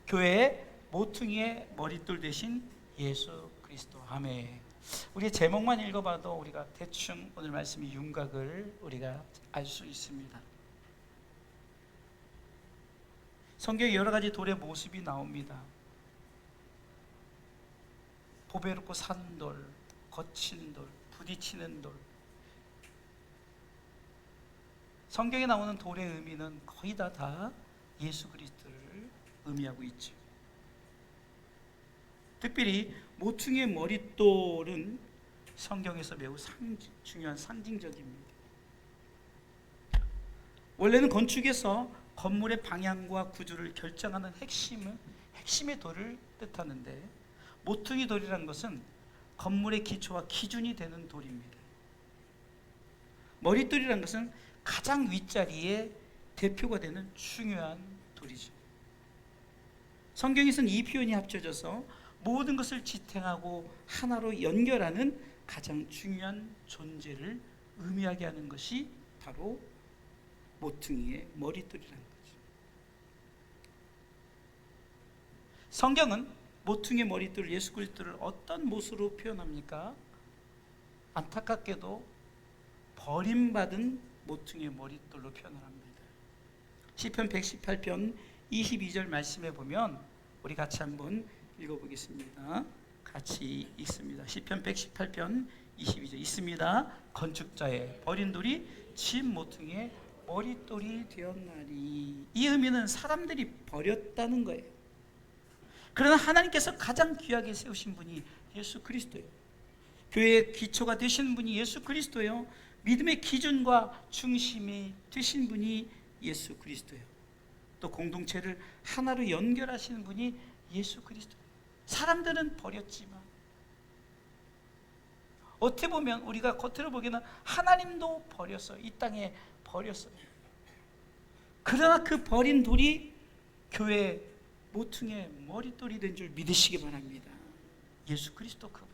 교회의 모퉁이의 머릿돌 되신 예수 그리스도. 아멘. 우리의 제목만 읽어봐도 우리가 대충 오늘 말씀의 윤곽을 우리가 알 수 있습니다. 성경에 여러 가지 돌의 모습이 나옵니다. 보배롭고 산 돌, 거친 돌, 부딪히는 돌. 성경에 나오는 돌의 의미는 거의 다 예수 그리스도를 의미하고 있죠. 특별히 모퉁이의 머릿돌은 성경에서 매우 중요한 상징적입니다. 원래는 건축에서 건물의 방향과 구조를 결정하는 핵심의 돌을 뜻하는데, 모퉁이 돌이라는 것은 건물의 기초와 기준이 되는 돌입니다. 머릿돌이라는 것은 가장 윗자리에 대표가 되는 중요한 돌이죠. 성경에서는 이 표현이 합쳐져서 모든 것을 지탱하고 하나로 연결하는 가장 중요한 존재를 의미하게 하는 것이 바로 모퉁이의 머릿돌이라는 거죠. 성경은 모퉁이의 머릿돌 예수 그리스도를 어떤 모습으로 표현합니까? 안타깝게도 버림받은 모퉁이의 머릿돌로 표현을 합니다. 시편 118편 22절 말씀에 보면 우리 같이 한번 읽어보겠습니다. 같이 읽습니다. 시편 118편 22절 있습니다. 건축자의 버린 돌이 집 모퉁이의 머릿돌이 되었나니. 이 의미는 사람들이 버렸다는 거예요. 그러나 하나님께서 가장 귀하게 세우신 분이 예수 그리스도예요. 교회의 기초가 되신 분이 예수 그리스도예요. 믿음의 기준과 중심이 되신 분이 예수 그리스도예요. 또 공동체를 하나로 연결하시는 분이 예수 그리스도예요. 사람들은 버렸지만 어떻게 보면 우리가 겉으로 보기에는 하나님도 버렸어요. 이 땅에 버렸어요. 그러나 그 버린 돌이 교회 모퉁이의 머릿돌이 된 줄 믿으시기 바랍니다. 예수 그리스도 그분.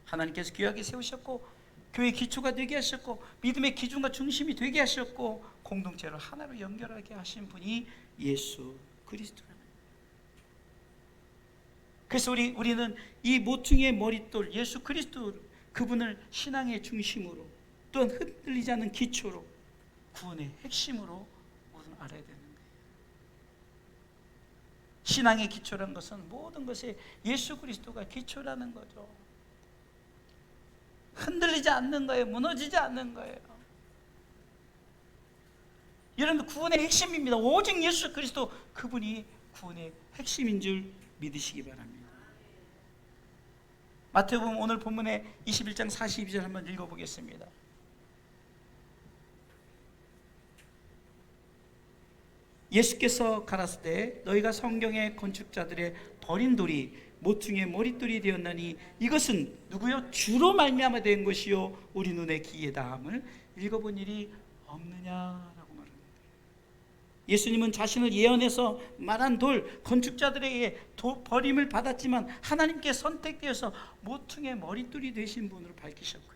하나님께서 귀하게 세우셨고 교회의 기초가 되게 하셨고 믿음의 기준과 중심이 되게 하셨고 공동체를 하나로 연결하게 하신 분이 예수 그리스도입니다. 그래서 우리는 이 모퉁이의 머릿돌 예수 그리스도 그분을 신앙의 중심으로 또한 흔들리지 않는 기초로 구원의 핵심으로 모두 알아야 되는 거예요. 신앙의 기초라는 것은 모든 것에 예수 그리스도가 기초라는 거죠. 흔들리지 않는 거예요. 무너지지 않는 거예요. 여러분 구원의 핵심입니다. 오직 예수 그리스도 그분이 구원의 핵심인 줄 믿으시기 바랍니다. 마태복음 오늘 본문의 21장 42절 한번 읽어보겠습니다. 예수께서 가라사대 너희가 성경의 건축자들의 버린 돌이 모퉁이의 머릿돌이 되었나니 이것은 누구요? 주로 말미암아 된 것이요 우리 눈에 기이에 다함을 읽어본 일이 없느냐라고 말합니다. 예수님은 자신을 예언해서 말한 돌 건축자들에게 버림을 받았지만 하나님께 선택되어서 모퉁이의 머릿돌이 되신 분으로 밝히셨고요.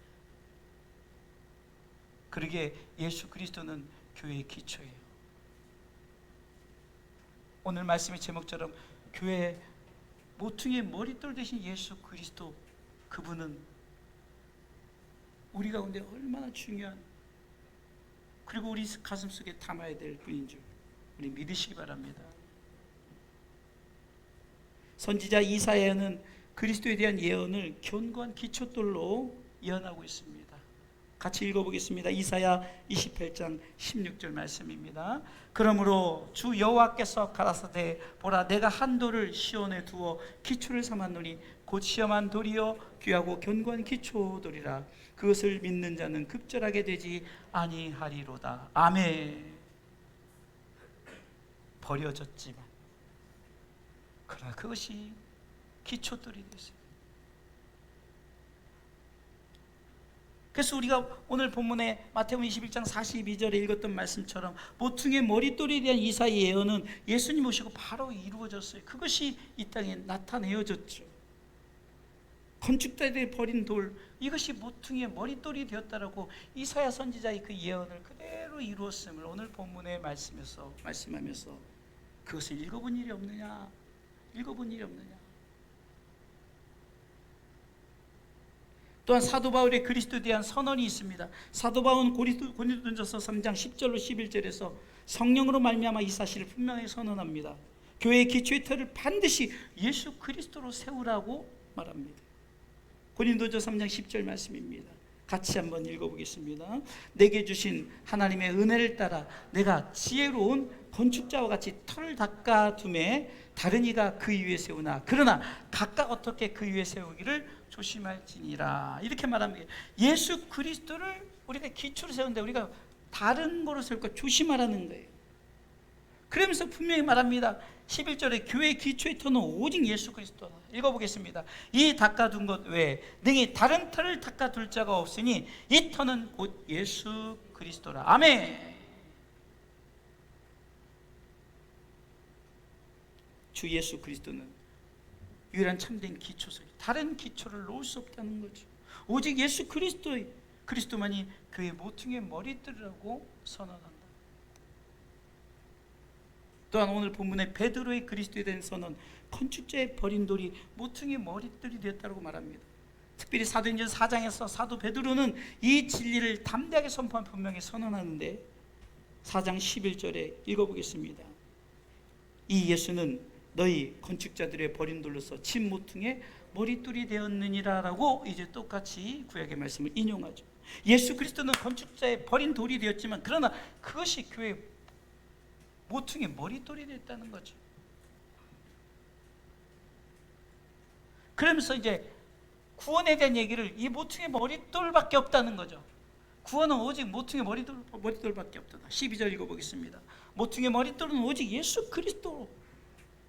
그러기에 예수 그리스도는 교회의 기초예요. 오늘 말씀의 제목처럼 교회의 모퉁이의 머릿돌 대신 예수 그리스도 그분은 우리 가운데 얼마나 중요한 그리고 우리 가슴속에 담아야 될 분인 줄 우리 믿으시기 바랍니다. 선지자 이사야는 그리스도에 대한 예언을 견고한 기초돌로 예언하고 있습니다. 같이 읽어보겠습니다. 이사야 28장 16절 말씀입니다. 그러므로 주 여호와께서 가라사대 보라 내가 한 돌을 시온에 두어 기초를 삼았노니 곧 시험한 돌이요 귀하고 견고한 기초돌이라 그것을 믿는 자는 급절하게 되지 아니하리로다. 아멘. 버려졌지만 그러나 그것이 기초돌이 됐어요. 그래서 우리가 오늘 본문에 마태복음 21장 42절에 읽었던 말씀처럼 모퉁이의 머릿돌에 대한 이사야의 예언은 예수님 오시고 바로 이루어졌어요. 그것이 이 땅에 나타내어졌죠. 건축자들이 버린 돌 이것이 모퉁이의 머릿돌이 되었다라고 이사야 선지자의 그 예언을 그대로 이루었음을 오늘 본문의 말씀하면서 그것을 읽어본 일이 없느냐? 읽어본 일이 없느냐? 또한 사도 바울의 그리스도에 대한 선언이 있습니다. 사도 바울은 고린도전서 3장 10절로 11절에서 성령으로 말미암아 이 사실을 분명히 선언합니다. 교회의 기초의 틀을 반드시 예수 그리스도로 세우라고 말합니다. 고린도전서 3장 10절 말씀입니다. 같이 한번 읽어보겠습니다. 내게 주신 하나님의 은혜를 따라 내가 지혜로운 건축자와 같이 털을 닦아둠에 다른 이가 그 위에 세우나 그러나 각각 어떻게 그 위에 세우기를 조심할지니라. 이렇게 말합니다. 예수 그리스도를 우리가 기초로 세우는데 우리가 다른 거로 세울 거 조심하라는 거예요. 그러면서 분명히 말합니다. 11절에 교회의 기초의 터는 오직 예수 그리스도다. 읽어보겠습니다. 이 닦아둔 것 외에 능히 다른 터를 닦아둘 자가 없으니 이 터는 곧 예수 그리스도라. 아멘. 주 예수 그리스도는 유일한 참된 기초소요. 다른 기초를 놓을 수 없다는 거죠. 오직 예수 그리스도만이 교회 모퉁이의 머리띠라고 선언한다. 또한 오늘 본문의 베드로의 그리스도에 대한 선언, 건축자의 버린 돌이 모퉁이의 머리띠이 되었다고 말합니다. 특별히 사도행전 4장에서 사도 베드로는 이 진리를 담대하게 선포한 분명히 선언하는데 4장 11절에 읽어보겠습니다. 이 예수는 너희 건축자들의 버린 돌로서 진 모퉁이의 머리띠이 되었느니라 라고 이제 똑같이 구약의 말씀을 인용하죠. 예수 그리스도는 건축자의 버린 돌이 되었지만 그러나 그것이 교회 모퉁이의 머리띠이 됐다는 거죠. 그러면서 이제 구원에 대한 얘기를 이 모퉁이의 머리돌밖에 없다는 거죠. 구원은 오직 모퉁이의 머리돌밖에 없다. 12절 읽어보겠습니다. 모퉁이의 머리돌은 오직 예수 그리스도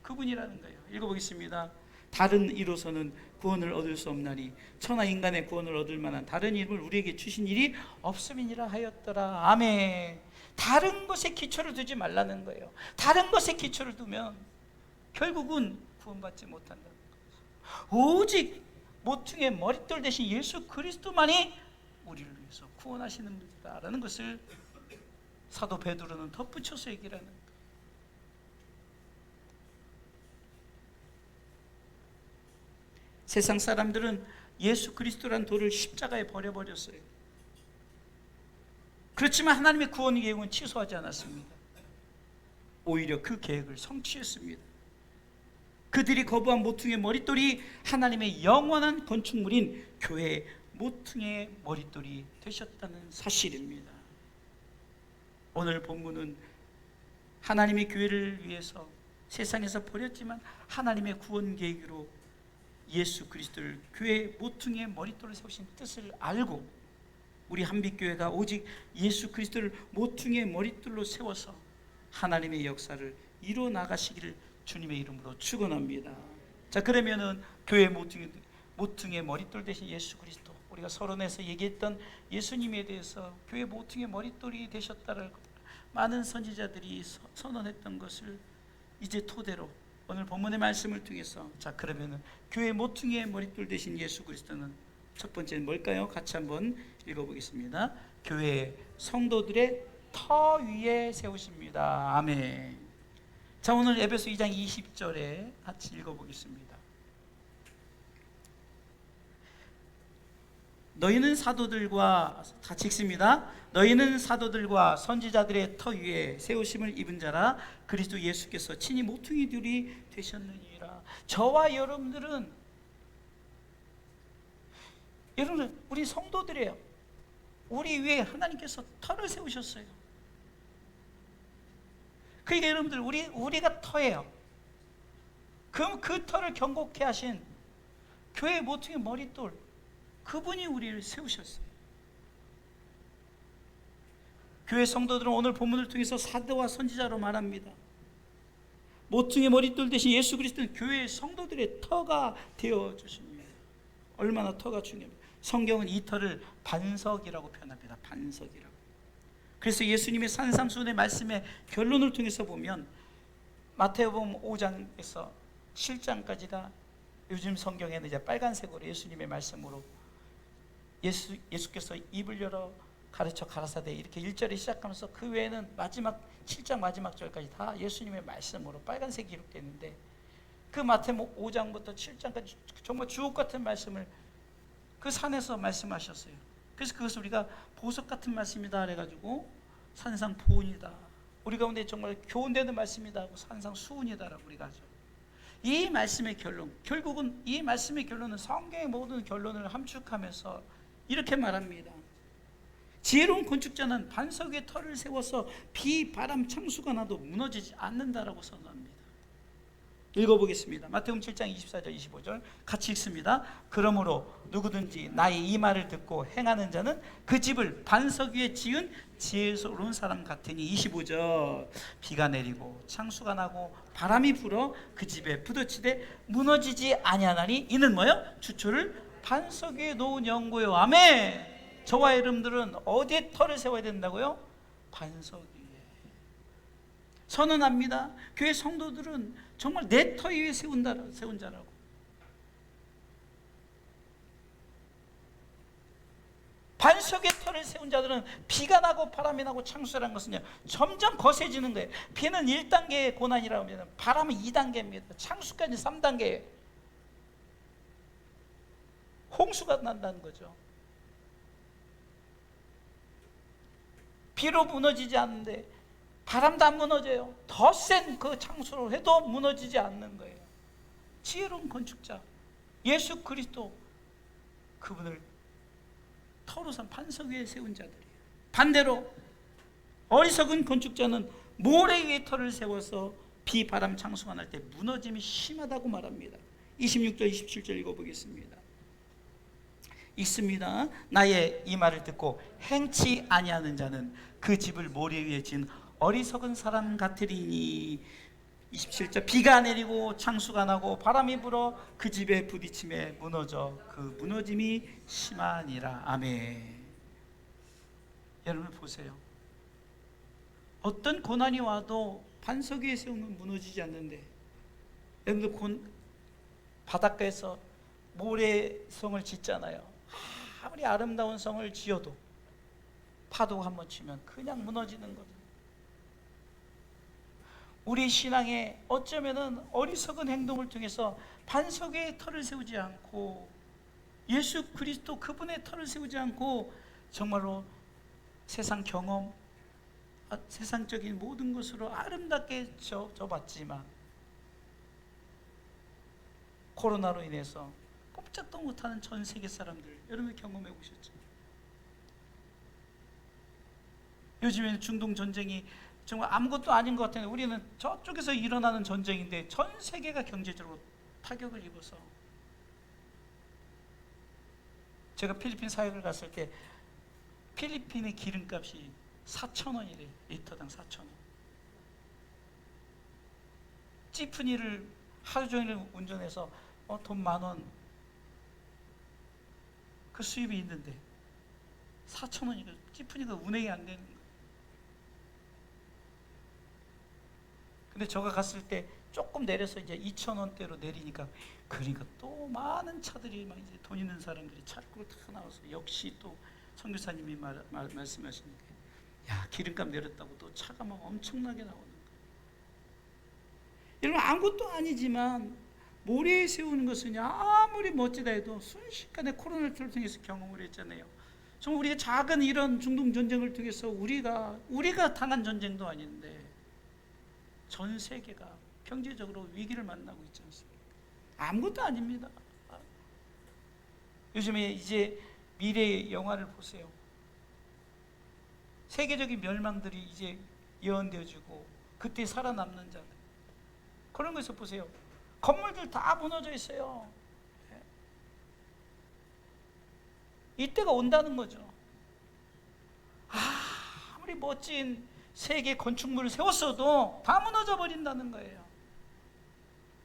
그분이라는 거예요. 읽어보겠습니다. 다른 이로서는 구원을 얻을 수 없나니 천하 인간의 구원을 얻을 만한 다른 이름을 우리에게 주신 일이 없음이니라 하였더라. 아멘. 다른 것에 기초를 두지 말라는 거예요. 다른 것에 기초를 두면 결국은 구원받지 못한다는 거죠. 오직 모퉁이의 머릿돌 대신 예수 그리스도만이 우리를 위해서 구원하시는 분이다라는 것을 사도 베드로는 덧붙여서 얘기를 하는 거예요. 세상 사람들은 예수 그리스도란 돌을 십자가에 버려버렸어요. 그렇지만 하나님의 구원 계획은 취소하지 않았습니다. 오히려 그 계획을 성취했습니다. 그들이 거부한 모퉁이의 머릿돌이 하나님의 영원한 건축물인 교회의 모퉁이의 머릿돌이 되셨다는 사실입니다. 오늘 본문은 하나님의 교회를 위해서 세상에서 버렸지만 하나님의 구원 계획으로 예수 그리스도를 교회의 모퉁이의 머릿돌을 세우신 뜻을 알고 우리 한빛교회가 오직 예수 그리스도를 모퉁이의 머릿돌로 세워서 하나님의 역사를 이루어 나가시기를 주님의 이름으로 축원합니다. 자, 그러면은 교회 모퉁이의 머릿돌 대신 예수 그리스도, 우리가 서론에서 얘기했던 예수님에 대해서 교회 모퉁이의 머릿돌이 되셨다를 많은 선지자들이 선언했던 것을 이제 토대로 오늘 본문의 말씀을 통해서, 자, 그러면은 교회 모퉁이의 머릿돌 대신 예수 그리스도는 첫 번째는 뭘까요? 같이 한번 읽어보겠습니다. 교회 성도들의 터 위에 세우십니다. 아멘. 자, 오늘 에베소 2장 20절에 같이 읽어보겠습니다. 너희는 사도들과, 같이 읽습니다. 너희는 사도들과 선지자들의 터 위에 세우심을 입은 자라 그리스도 예수께서 친히 모퉁이들이 되셨느니라. 저와 여러분들은 우리 성도들이에요. 우리 위에 하나님께서 터를 세우셨어요. 그러니까 여러분들 우리가 터예요. 그럼 그 터를 견고케 하신 교회 모퉁이 머릿돌, 그분이 우리를 세우셨어요. 교회 성도들은 오늘 본문을 통해서 사도와 선지자로 말합니다. 모퉁이 머릿돌 대신 예수 그리스도는 교회의 성도들의 터가 되어 주십니다. 얼마나 터가 중요합니다. 성경은 이 터를 반석이라고 표현합니다. 반석이라고. 그래서 예수님의 산상수훈의 말씀의 결론을 통해서 보면 마태복음 5장에서 7장까지가 요즘 성경에는 이제 빨간색으로 예수님의 말씀으로 예수께서 입을 열어 가르쳐 가라사대 이렇게 1절에 시작하면서 그 외에는 마지막 7장 마지막 절까지 다 예수님의 말씀으로 빨간색 기록되어 있는데 그 마태복음 5장부터 7장까지 정말 주옥 같은 말씀을 그 산에서 말씀하셨어요. 그래서 그것을 우리가 보석 같은 말씀이다 그래가지고 산상 보은이다, 우리 가운데 정말 교훈되는 말씀이다 하고 산상 수훈이다라고 우리가 하죠. 이 말씀의 결론, 결국은 이 말씀의 결론은 성경의 모든 결론을 함축하면서 이렇게 말합니다. 지혜로운 건축자는 반석 위에 터를 세워서 비, 바람, 창수가 나도 무너지지 않는다라고 선언합니다. 읽어보겠습니다. 마태복음 7장 24절 25절 같이 읽습니다. 그러므로 누구든지 나의 이 말을 듣고 행하는 자는 그 집을 반석 위에 지은 지혜로운 사람 같으니 25절 비가 내리고 창수가 나고 바람이 불어 그 집에 부딪히되 무너지지 아니하나니 이는 뭐요? 주초를 반석 위에 놓은 연고요. 아멘. 저와 여러분들은 어디에 터를 세워야 된다고요? 반석 위에. 선언합니다. 교회 성도들은 정말 내 터 위에 세운 자라고. 반석에 터를 세운 자들은 비가 나고 바람이 나고 창수라는 것은요 점점 거세지는 거예요. 비는 1단계의 고난이라고 하면 바람은 2단계입니다. 창수까지 3단계. 홍수가 난다는 거죠. 비로 무너지지 않는데 바람도 안 무너져요. 더 센 그 창수로 해도 무너지지 않는 거예요. 지혜로운 건축자 예수 그리스도, 그분을 터로 산 반석 위에 세운 자들이에요. 반대로 어리석은 건축자는 모래 위에 터를 세워서 비, 바람, 창수가 날 때 무너짐이 심하다고 말합니다. 26절 27절 읽어보겠습니다. 읽습니다. 나의 이 말을 듣고 행치 아니하는 자는 그 집을 모래 위에 지은 어리석은 사람 같으리니 27절 비가 내리고 창수가 나고 바람이 불어 그 집에 부딪힘에 무너져 그 무너짐이 심하니라. 아멘. 여러분 보세요. 어떤 고난이 와도 반석 위에 세우면 무너지지 않는데, 여러분들 바닷가에서 모래성을 짓잖아요. 아무리 아름다운 성을 지어도 파도가 한번 치면 그냥 무너지는 거죠. 우리 신앙에 어쩌면은 어리석은 행동을 통해서 반석 위에 터를 세우지 않고 예수 그리스도 그분의 터를 세우지 않고 정말로 세상 경험, 세상적인 모든 것으로 아름답게 져봤지만 코로나로 인해서 꼼짝도 못하는 전 세계 사람들, 여러분 경험해 보셨죠? 요즘에는 중동 전쟁이 정말 아무것도 아닌 것 같은데 우리는 저쪽에서 일어나는 전쟁인데 전 세계가 경제적으로 타격을 입어서, 제가 필리핀 사역을 갔을 때 필리핀의 기름값이 4,000원이래. 리터당 4,000원. 찌푸니를 하루 종일 운전해서 돈 10,000원 그 수입이 있는데 4,000원이니까 찌푸니가 운행이 안 되는 거예요. 근데 저가 갔을 때 조금 내려서 이제 2,000원대로 내리니까, 그러니까 또 많은 차들이 막 이제 돈 있는 사람들이 차로 다 나와서, 역시 또 선교사님이 말씀하시는 게, 야 기름값 내렸다고 또 차가 막 엄청나게 나오는 거예요. 여러분 아무것도 아니지만 모래에 세우는 것은 아무리 멋지다 해도 순식간에 코로나를 통해서 경험을 했잖아요. 정말 우리가 작은 이런 중동 전쟁을 통해서 우리가 당한 전쟁도 아닌데 전 세계가 경제적으로 위기를 만나고 있지 않습니까? 아무것도 아닙니다. 요즘에 이제 미래의 영화를 보세요. 세계적인 멸망들이 이제 예언되어지고 그때 살아남는 자들, 그런 것을 보세요. 건물들 다 무너져 있어요. 이때가 온다는 거죠. 아무리 멋진 세계 건축물을 세웠어도 다 무너져 버린다는 거예요.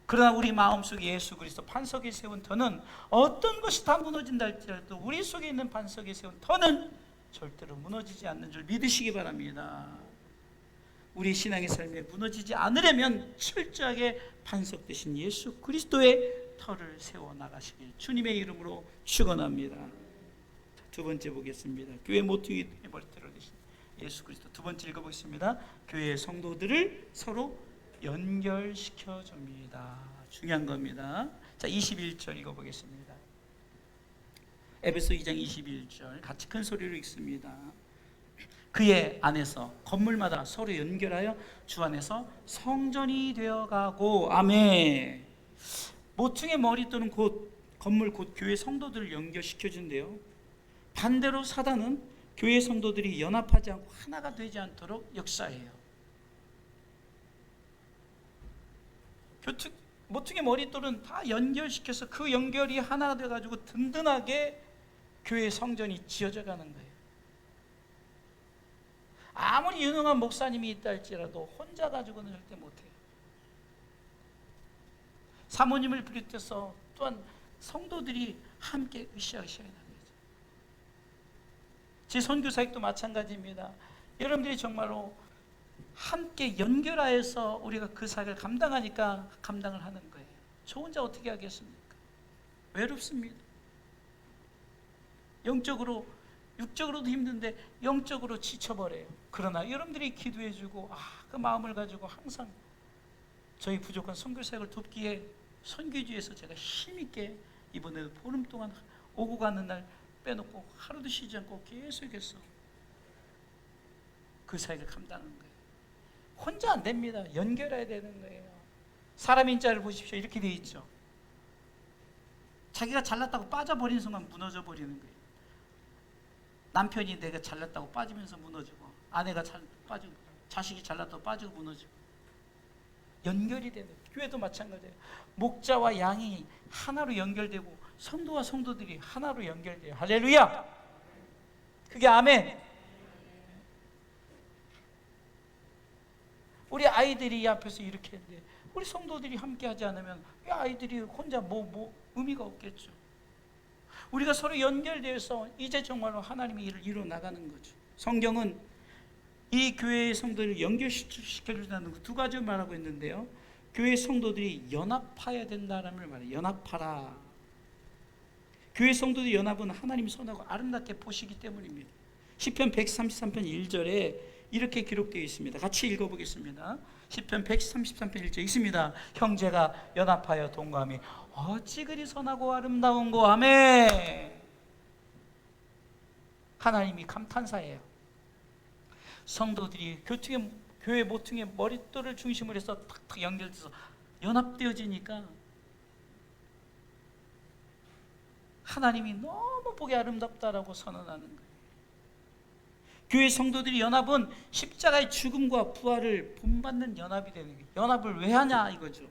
그러나 우리 마음속에 예수 그리스도 반석에 세운 터는 어떤 것이 다 무너진다 할지라도 우리 속에 있는 반석에 세운 터는 절대로 무너지지 않는 줄 믿으시기 바랍니다. 우리 신앙의 삶에 무너지지 않으려면 철저하게 반석 되신 예수 그리스도의 터를 세워 나가시길 주님의 이름으로 축원합니다. 두 번째 보겠습니다. 교회 모퉁이 머리털을 대신 예수 그리스도. 두 번째 읽어보겠습니다. 교회의 성도들을 서로 연결시켜 줍니다. 중요한 겁니다. 자, 21절 읽어보겠습니다. 에베소 2장 21절 같이 큰 소리로 읽습니다. 그의 안에서 건물마다 서로 연결하여 주 안에서 성전이 되어가고. 아멘. 모퉁이의 머리 또는 건물 곧 교회 성도들을 연결시켜준대요. 반대로 사단은 교회 성도들이 연합하지 않고 하나가 되지 않도록 역사해요. 모퉁이의 머리돌은 다 연결시켜서 그 연결이 하나가 돼가지고 든든하게 교회의 성전이 지어져 가는 거예요. 아무리 유능한 목사님이 있다 할지라도 혼자 가지고는 절대 못해요. 사모님을 비롯해서 또한 성도들이 함께 으쌰으쌰 해나가죠. 제 선교사역도 마찬가지입니다. 여러분들이 정말로 함께 연결하여서 우리가 그 사역을 감당하니까 감당을 하는 거예요. 저 혼자 어떻게 하겠습니까? 외롭습니다. 영적으로, 육적으로도 힘든데 영적으로 지쳐버려요. 그러나 여러분들이 기도해주고 그 마음을 가지고 항상 저희 부족한 선교사역을 돕기에 선교지에서 제가 힘있게 이번에도 보름 동안 오고 가는 날 빼놓고 하루도 쉬지 않고 계속해서 그 사역을 감당하는 거예요. 혼자 안 됩니다. 연결해야 되는 거예요. 사람 인자를 보십시오. 이렇게 돼 있죠. 자기가 잘났다고 빠져버리는 순간 무너져 버리는 거예요. 남편이 내가 잘났다고 빠지면서 무너지고, 아내가 빠지고, 자식이 잘났다고 빠지고 무너지고. 연결이 되는 거예요. 교회도 마찬가지예요. 목자와 양이 하나로 연결되고 성도와 성도들이 하나로 연결돼요. 할렐루야. 그게 아멘. 우리 아이들이 이 앞에서 이렇게 했는데 우리 성도들이 함께 하지 않으면 이 아이들이 혼자 뭐 의미가 없겠죠. 우리가 서로 연결되어서 이제 정말로 하나님의 일을 이루어 나가는 거죠. 성경은 이 교회의 성도들을 연결시켜준다는 두 가지 말하고 있는데요. 교회 성도들이 연합해야 된다는 말이에요. 연합하라. 교회 성도들의 연합은 하나님이 선하고 아름답게 보시기 때문입니다. 시편 133편 1절에 이렇게 기록되어 있습니다. 같이 읽어보겠습니다. 시편 133편 1절 있습니다. 형제가 연합하여 동감이 어찌 그리 선하고 아름다운고. 아멘. 하나님이 감탄사예요. 성도들이 교회 모퉁이의 머릿돌을 중심으로 해서 탁탁 연결돼서 연합되어지니까 하나님이 너무 보기 아름답다라고 선언하는 거예요. 교회 성도들이 연합은 십자가의 죽음과 부활을 본받는 연합이 되는 거예요. 연합을 왜 하냐 이거죠.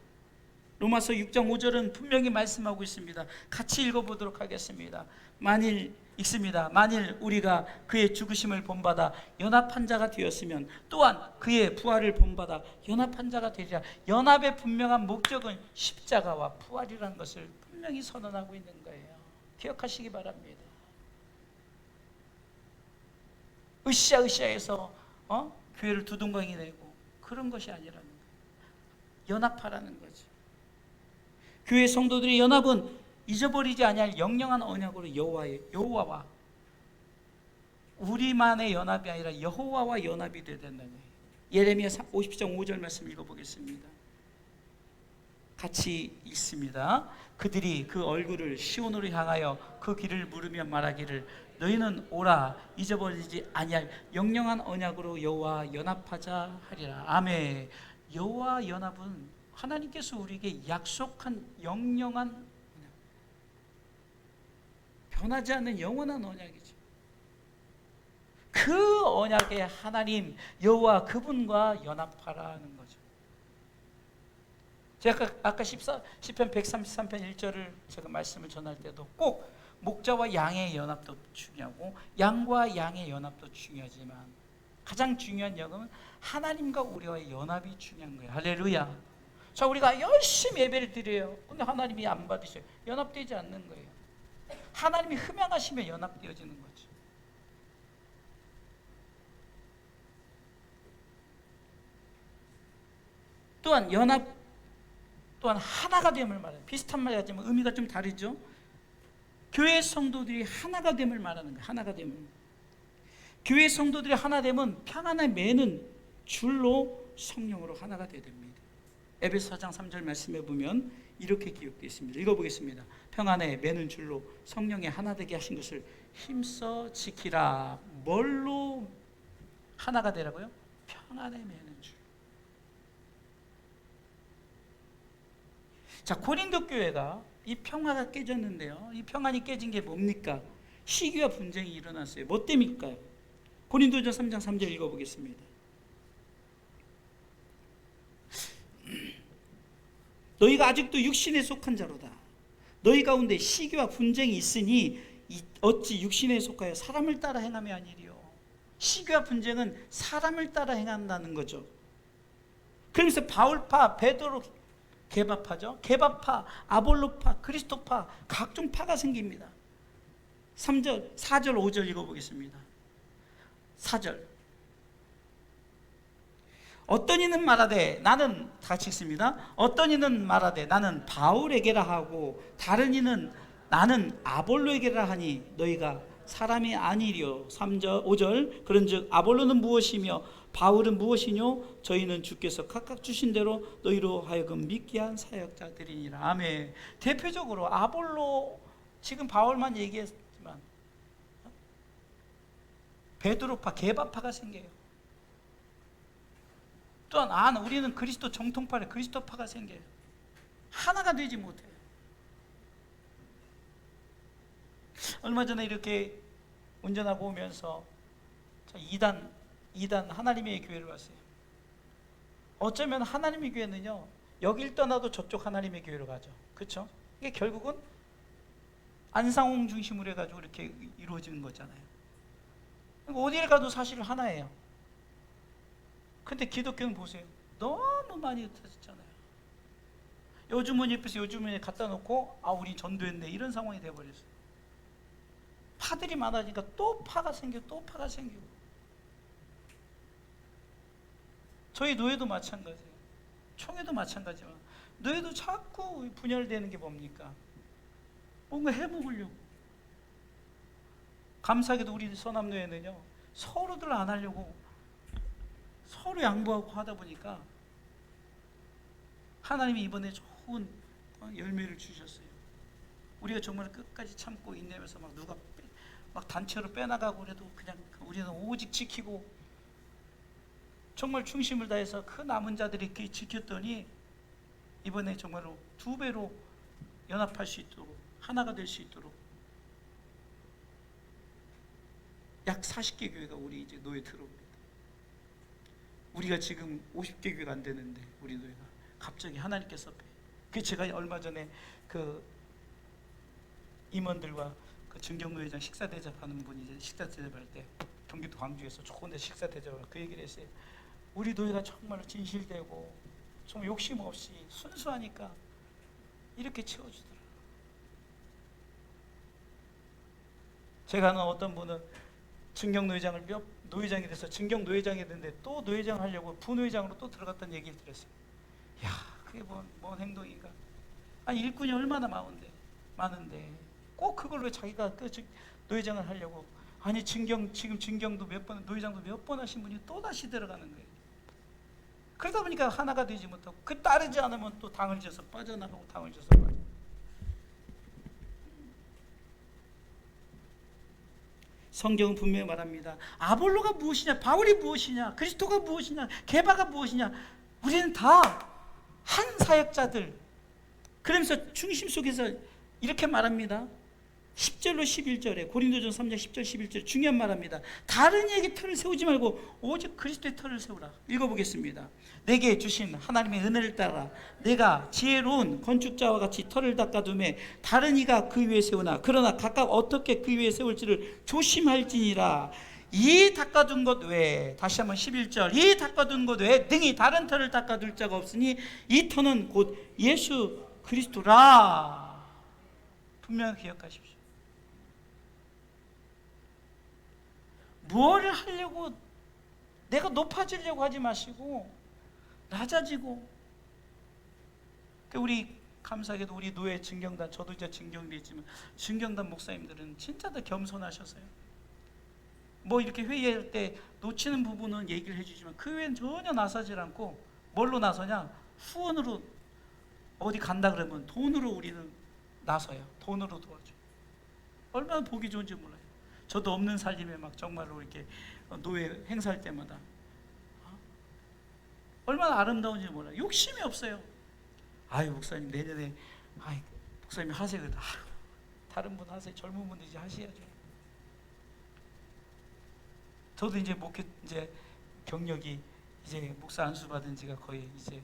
로마서 6장 5절은 분명히 말씀하고 있습니다. 같이 읽어보도록 하겠습니다. 만일 우리가 그의 죽으심을 본받아 연합한 자가 되었으면 또한 그의 부활을 본받아 연합한 자가 되리라. 연합의 분명한 목적은 십자가와 부활이라는 것을 분명히 선언하고 있는 거예요. 기억하시기 바랍니다. 으쌰으쌰해서 교회를 두둥강이 내고 그런 것이 아니라는 거예요. 연합하라는 거죠. 교회 성도들의 연합은 잊어버리지 아니할 영영한 언약으로 여호와와 우리만의 연합이 아니라 여호와와 연합이 되어야 된다는 거예요. 예레미야 50장 5절 말씀 읽어보겠습니다. 같이 읽습니다. 그들이 그 얼굴을 시온으로 향하여 그 길을 물으며 말하기를 너희는 오라 잊어버리지 아니할 영영한 언약으로 여호와 연합하자 하리라. 아멘. 여호와 연합은 하나님께서 우리에게 약속한 영영한 변하지 않는 영원한 언약이죠. 그 언약에 하나님 여호와 그분과 연합하라는 거죠. 제가 아까 시편 133편 1절을 제가 말씀을 전할 때도 꼭 목자와 양의 연합도 중요하고 양과 양의 연합도 중요하지만 가장 중요한 영은 하나님과 우리와의 연합이 중요한 거예요. 할렐루야. 자, 우리가 열심히 예배를 드려요. 근데 하나님이 안 받으셔요. 연합되지 않는 거예요. 하나님이 흠양하시면 연합되어지는 거죠. 또한 연합 또한 하나가 됨을 말해요. 비슷한 말이 하지만 의미가 좀 다르죠. 교회 성도들이 하나가 됨을 말하는 거예요. 하나가 됨을. 교회 성도들이 하나 되면 평안에 매는 줄로 성령으로 하나가 되어야 됩니다. 에베소 4장 3절 말씀에 보면 이렇게 기록되어 있습니다. 읽어보겠습니다. 평안에 매는 줄로 성령에 하나 되게 하신 것을 힘써 지키라. 뭘로 하나가 되라고요? 평안에 매는 줄. 자, 고린도 교회가 이 평화가 깨졌는데요. 이 평안이 깨진 게 뭡니까? 시기와 분쟁이 일어났어요. 뭐 때문일까요? 고린도전 3장 3절 읽어보겠습니다. 너희가 아직도 육신에 속한 자로다. 너희 가운데 시기와 분쟁이 있으니 어찌 육신에 속하여 사람을 따라 행함이 아니리요. 시기와 분쟁은 사람을 따라 행한다는 거죠. 그러면서 바울파, 베드로 게바파죠. 게바파, 아볼로파, 그리스도파, 각종 파가 생깁니다. 3절, 4절, 5절 읽어보겠습니다. 4절. 어떤 이는 말하되 나는, 다 같이 읽습니다. 어떤 이는 말하되 나는 바울에게라 하고 다른 이는 나는 아볼로에게라 하니 너희가 사람이 아니리요. 3절, 5절. 그런즉 아볼로는 무엇이며 바울은 무엇이뇨? 저희는 주께서 각각 주신 대로 너희로 하여금 믿게 한 사역자들이니라. 아멘. 대표적으로 아볼로, 지금 바울만 얘기했지만 베드로파, 게바파가 생겨요. 또한 우리는 그리스도 정통파래, 그리스도파가 생겨요. 하나가 되지 못해요. 얼마 전에 이렇게 운전하고 오면서 이단 하나님의 교회를 왔어요. 어쩌면 하나님의 교회는요, 여길 떠나도 저쪽 하나님의 교회로 가죠. 그렇죠? 이게 결국은 안상홍 중심으로 해가지고 이렇게 이루어지는 거잖아요. 어디를 가도 사실 하나예요. 근데 기독교는 보세요. 너무 많이 흩어졌잖아요. 요 주머니 옆에서 요 주머니에 갖다 놓고 우리 전도했네, 이런 상황이 돼버렸어요. 파들이 많아지니까 또 파가 생기고 또 파가 생기고. 저희 노예도 마찬가지예요. 총회도 마찬가지지만 노예도 자꾸 분열되는 게 뭡니까? 뭔가 해먹으려고. 감사하게도 우리 서남노예는요, 서로들 안 하려고 서로 양보하고 하다 보니까 하나님이 이번에 좋은 열매를 주셨어요. 우리가 정말 끝까지 참고 인내하면서 누가 단체로 빼나가고 그래도 그냥 우리는 오직 지키고 정말 중심을 다해서 그 남은 자들이 이렇게 지켰더니 이번에 정말로 2배로 연합할 수 있도록, 하나가 될 수 있도록 약 40개 교회가 우리 이제 노예 들어옵니다. 우리가 지금 50개 교회가 안 되는데 우리 노예가 갑자기 하나님께서, 그 제가 얼마 전에 그 임원들과 그 증경노회장 식사 대접하는 분이 이제 식사 대접할 때 경기도 광주에서 좋은 데 식사 대접을 그 얘기를 했어요. 우리 노예가 정말 진실되고 정말 욕심 없이 순수하니까 이렇게 채워주더라. 제가 아는 어떤 분은 증경노회장을 노회장이 돼서 증경노회장이 됐는데 또 노회장 하려고 부노회장으로 또 들어갔다는 얘기를 들었어요. 야, 그게 뭔 행동인가? 일꾼이 얼마나 많은데 꼭 그걸 왜 자기가 노회장을 하려고. 지금 증경도 몇 번, 노회장도 몇 번 하신 분이 또 다시 들어가는 거예요. 그러다 보니까 하나가 되지 못하고, 그 따르지 않으면 또 당을 져서 빠져나가고 당을 져서 빠져. 성경은 분명히 말합니다. 아볼로가 무엇이냐, 바울이 무엇이냐, 그리스도가 무엇이냐, 게바가 무엇이냐, 우리는 다 한 사역자들. 그러면서 중심 속에서 이렇게 말합니다. 10절로 11절에 고린도전 3장 10절 11절 중요한 말합니다. 다른 이에게 터를 세우지 말고 오직 그리스도의 터를 세우라. 읽어보겠습니다. 내게 주신 하나님의 은혜를 따라 내가 지혜로운 건축자와 같이 터를 닦아두매 다른 이가 그 위에 세우나 그러나 각각 어떻게 그 위에 세울지를 조심할지니라. 이 닦아둔 것 외에, 다시 한번 11절, 이 닦아둔 것 외에 등이 다른 터를 닦아둘 자가 없으니 이 터는 곧 예수 그리스도라. 분명히 기억하십시오. 뭘 하려고, 내가 높아지려고 하지 마시고 낮아지고. 우리 감사하게도 우리 노예 증경단, 저도 이제 증경돼 있지만 증경단 목사님들은 진짜 더 겸손하셔서요. 뭐 이렇게 회의할 때 놓치는 부분은 얘기를 해주지만 그 외엔 전혀 나서질 않고 뭘로 나서냐? 후원으로. 어디 간다 그러면 돈으로 우리는 나서요. 돈으로 도와줘. 얼마나 보기 좋은지 몰라요. 저도 없는 살림에 막 정말로 이렇게 노예 행사할 때마다 얼마나 아름다운지 몰라요. 욕심이 없어요. 아유 목사님 내년에 목사님 하세요. 다른 분 하세요. 젊은 분들 이제 하셔야죠. 저도 이제 목회 이제 경력이 이제 목사 안수 받은 지가 거의 이제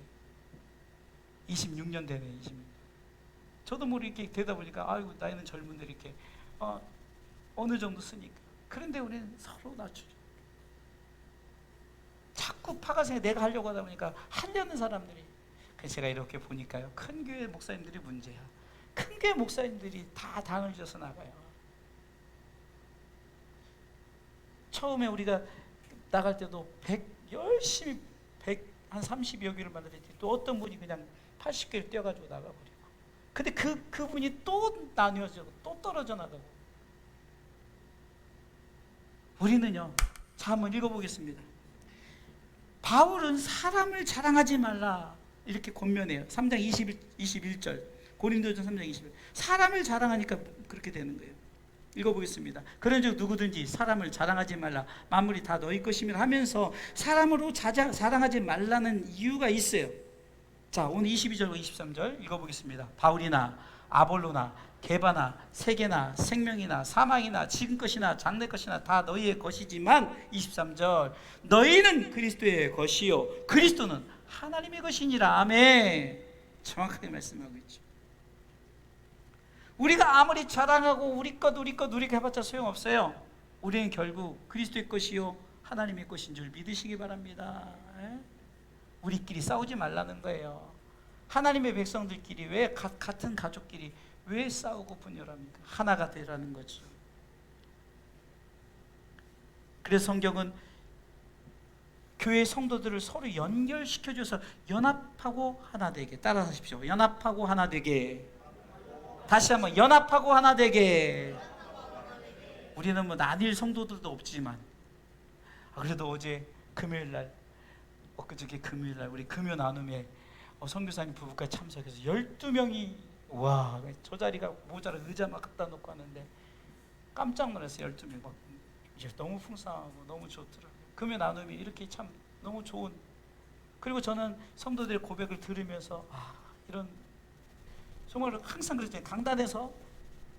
26년 되네. 26년. 저도 이렇게 되다 보니까 아이고 나이는 젊은데 이렇게 어느 정도 쓰니까. 그런데 우리는 서로 낮추죠. 자꾸 파가생에 내가 하려고 하다 보니까 하려는 사람들이. 그래서 제가 이렇게 보니까요, 큰 교회 목사님들이 문제야. 큰 교회 목사님들이 다 당을 져서 나가요. 처음에 우리가 나갈 때도 열심히 한 30여 교를 만들었더니 또 어떤 분이 그냥 80교를 뛰어가지고 나가버리고. 근데 그분이 또 나뉘어지고 또 떨어져 나가고. 우리는요, 자 한번 읽어보겠습니다. 바울은 사람을 자랑하지 말라 이렇게 권면해요. 3장 21절 고린도전 3장 21절. 사람을 자랑하니까 그렇게 되는 거예요. 읽어보겠습니다. 그런즉 누구든지 사람을 자랑하지 말라 만물이 다 너희 것이며 하면서 사람으로 자랑하지 말라는 이유가 있어요. 자 오늘 22절과 23절 읽어보겠습니다. 바울이나 아볼로나 게바나 세계나 생명이나 사망이나 지금 것이나 장래 것이나 다 너희의 것이지만 23절 너희는 그리스도의 것이요 그리스도는 하나님의 것이니라. 아멘. 정확하게 말씀하고 있죠. 우리가 아무리 자랑하고 우리 것 해봤자 소용없어요. 우리는 결국 그리스도의 것이요 하나님의 것인 줄 믿으시기 바랍니다. 우리끼리 싸우지 말라는 거예요. 하나님의 백성들끼리 왜 같은 가족끼리 왜 싸우고 분열합니까? 하나가 되라는 거죠. 그래서 성경은 교회 성도들을 서로 연결시켜줘서 연합하고 하나 되게. 따라하십시오. 연합하고 하나 되게. 다시 한번 연합하고 하나 되게. 우리는 뭐 나뉠 성도들도 없지만 그래도 어제 금요일날 엊그저께 금요일날 우리 금요 나눔에 선교사님 부부까지 참석해서 12명이 와 저 자리가 모자라 의자 막 갖다 놓고 하는데 깜짝 놀랐어요. 12명 막 너무 풍성하고 너무 좋더라고요. 금요 나눔이 이렇게 참 너무 좋은. 그리고 저는 성도들의 고백을 들으면서 이런 정말 항상 그랬잖아요. 강단에서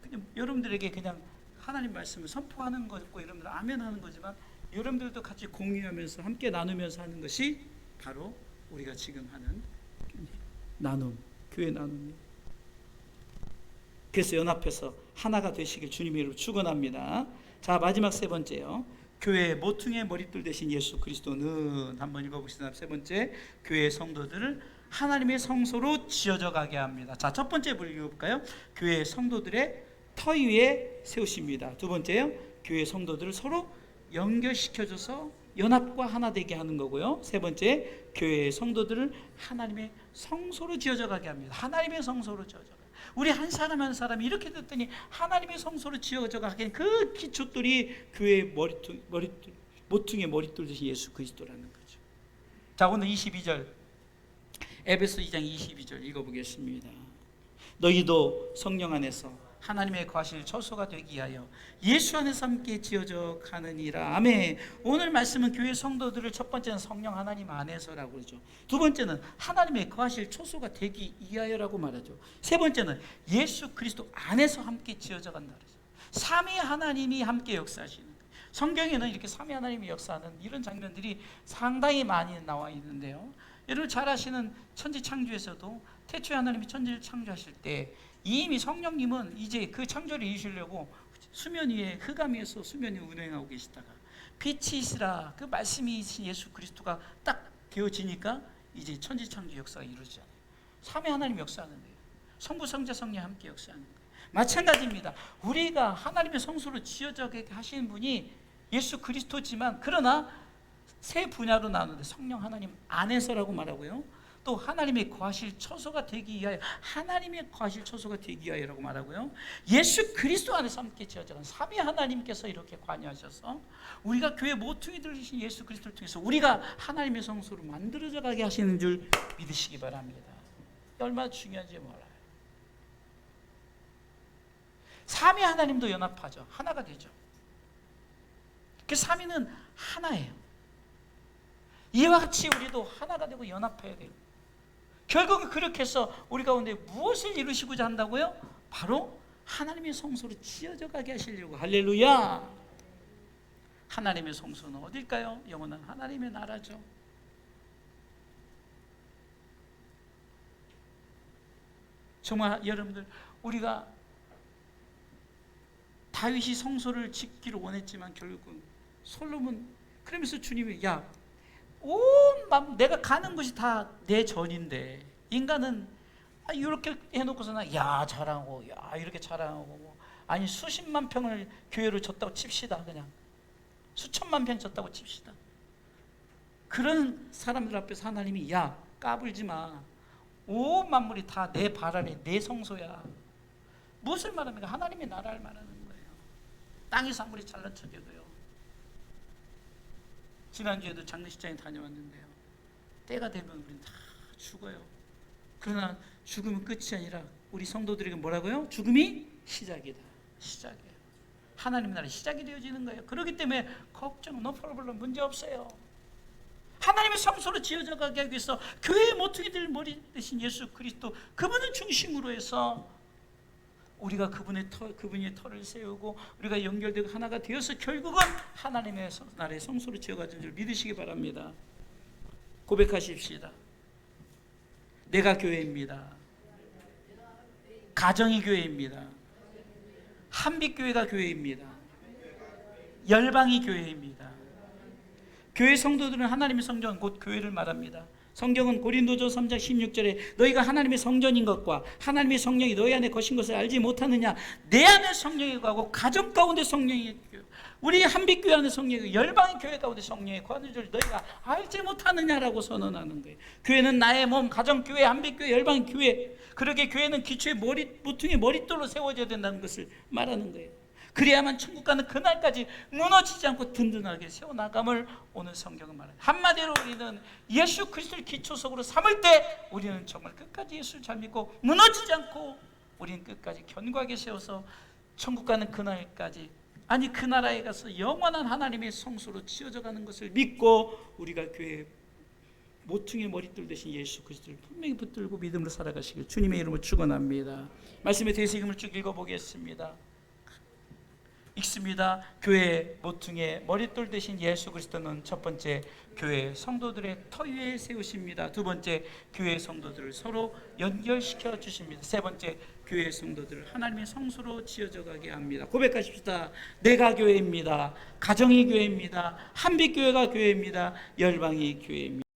그냥 여러분들에게 그냥 하나님 말씀을 선포하는 거고 여러분들 아멘 하는 거지만 여러분들도 같이 공유하면서 함께 나누면서 하는 것이 바로 우리가 지금 하는 나눔, 교회 나눔이에요. 그래서 연합해서 하나가 되시길 주님의 이름으로 축원합니다. 자 마지막 세 번째요. 교회의 모퉁이의 머릿돌 되신 예수 그리스도는 한번 읽어보시다. 세 번째, 교회의 성도들을 하나님의 성소로 지어져 가게 합니다. 자, 첫 번째 읽어볼까요? 교회의 성도들의 터 위에 세우십니다. 두 번째요, 교회의 성도들을 서로 연결시켜줘서 연합과 하나 되게 하는 거고요. 세 번째, 교회의 성도들을 하나님의 성소로 지어져 가게 합니다. 하나님의 성소로 지어져 가게. 우리 한 사람 한 사람이 이렇게 됐더니 하나님의 성소로 지어져 가게 그 기초돌이 교회의 모퉁이의 머릿돌 되신 예수 그리스도라는 거죠. 자, 오늘 22절 에베소 2장 22절 읽어보겠습니다. 너희도 성령 안에서 하나님의 거하실 처소가 되기 위하여 예수 안에서 함께 지어져 가느니라. 아멘. 오늘 말씀은 교회 성도들을 첫 번째는 성령 하나님 안에서라고 그러죠. 두 번째는 하나님의 거하실 처소가 되기 위하여라고 말하죠. 세 번째는 예수 그리스도 안에서 함께 지어져 간다 그러죠. 삼위 하나님이 함께 역사하시는 거예요. 성경에는 이렇게 삼위 하나님이 역사하는 이런 장면들이 상당히 많이 나와 있는데요. 여러분 잘 아시는 천지창조에서도 태초에 하나님이 천지를 창조하실 때 이미 성령님은 이제 그 창조를 이루시려고 수면 위에 흑암 위에서 수면 위에 운행하고 계시다가 빛이 있으라 그 말씀이 있으신 예수 그리스도가 딱 되어지니까 이제 천지 창조 역사가 이루어지잖아요. 삼위 하나님 역사하는 거예요. 성부 성자 성령 함께 역사하는 거예요. 마찬가지입니다. 우리가 하나님의 성소로 지어져게 하시는 분이 예수 그리스도지만 그러나 세 분야로 나누는데 성령 하나님 안에서라고 말하고요. 또 하나님의 거하실 처소가 되기 위하여, 하나님의 거하실 처소가 되기 위하여라고 말하고요. 예수 그리스도 안에서 함께 지어져간 삼위 하나님께서 이렇게 관여하셔서 우리가 교회 모퉁이 들리신 예수 그리스도를 통해서 우리가 하나님의 성소로 만들어져 가게 하시는 줄 믿으시기 바랍니다. 얼마나 중요한지 몰라요. 삼위 하나님도 연합하죠. 하나가 되죠. 그 삼위는 하나예요. 이와 같이 우리도 하나가 되고 연합해야 돼요. 결국은 그렇게 해서 우리 가운데 무엇을 이루시고자 한다고요? 바로 하나님의 성소로 지어져 가게 하시려고. 할렐루야. 하나님의 성소는 어딜까요? 영원한 하나님의 나라죠. 정말 여러분들, 우리가 다윗이 성소를 짓기를 원했지만 결국은 솔로몬, 그러면서 주님이 야, 온 마음, 내가 가는 곳이 다 내 전인데 인간은 이렇게 해놓고서는 야 자랑하고, 야 이렇게 자랑하고, 뭐 아니 수십만 평을 교회로 줬다고 칩시다. 그냥 수천만 평 줬다고 칩시다. 그런 사람들 앞에서 하나님이 야 까불지 마, 온 만물이 다 내 발 아래 내 성소야. 무엇을 말합니까? 하나님의 나라를 말하는 거예요. 땅에서 아무리 잘난 척해도요. 지난주에도 장례식장에 다녀왔는데요, 때가 되면 우리는 다 죽어요. 그러나 죽음은 끝이 아니라 우리 성도들에게 뭐라고요? 죽음이 시작이다. 시작이에요. 하나님 나라의 시작이 되어지는 거예요. 그렇기 때문에 걱정, no problem, 문제 없어요. 하나님의 성소로 지어져 가게 하기 위해서 교회의 모퉁이들 머리 대신 예수 그리스도, 그분을 중심으로 해서 우리가 그분의 터를 세우고 우리가 연결되고 하나가 되어서 결국은 하나님의 나라의 성소로 지어가는 줄 믿으시기 바랍니다. 고백하십시다. 내가 교회입니다. 가정이 교회입니다. 한빛교회가 교회입니다. 열방이 교회입니다. 교회 성도들은 하나님의 성전, 곧 교회를 말합니다. 성경은 고린도전 3장 16절에 너희가 하나님의 성전인 것과 하나님의 성령이 너희 안에 거신 것을 알지 못하느냐. 내 안에 성령이 거하고 가정 가운데 성령이, 우리 한빛교회 안에 성령이, 열방의 교회 가운데 성령이 거하는 줄 너희가 알지 못하느냐라고 선언하는 거예요. 교회는 나의 몸, 가정교회, 한빛교회, 열방교회. 그렇게 교회는 기초의 모퉁이 머릿돌로 세워져야 된다는 것을 말하는 거예요. 그래야만 천국 가는 그날까지 무너지지 않고 든든하게 세워나감을 오늘 성경은 말합니다. 한마디로 우리는 예수 그리스도를 기초석으로 삼을 때 우리는 정말 끝까지 예수를 잘 믿고 무너지지 않고 우리는 끝까지 견고하게 세워서 천국 가는 그날까지, 아니 그 나라에 가서 영원한 하나님의 성소로 지어져 가는 것을 믿고 우리가 교회의 모퉁이의 머릿돌 대신 예수 그리스도를 분명히 붙들고 믿음으로 살아가시길 주님의 이름으로 축원합니다. 말씀의 대세임을 쭉 읽어보겠습니다. 읽습니다. 교회 모퉁이의 머릿돌 대신 예수 그리스도는 첫 번째 교회 성도들의 터 위에 세우십니다. 두 번째 교회 성도들을 서로 연결시켜 주십니다. 세 번째 교회 성도들을 하나님의 성소로 지어져 가게 합니다. 고백하십시다. 내가 교회입니다. 가정이 교회입니다. 한빛교회가 교회입니다. 열방이 교회입니다.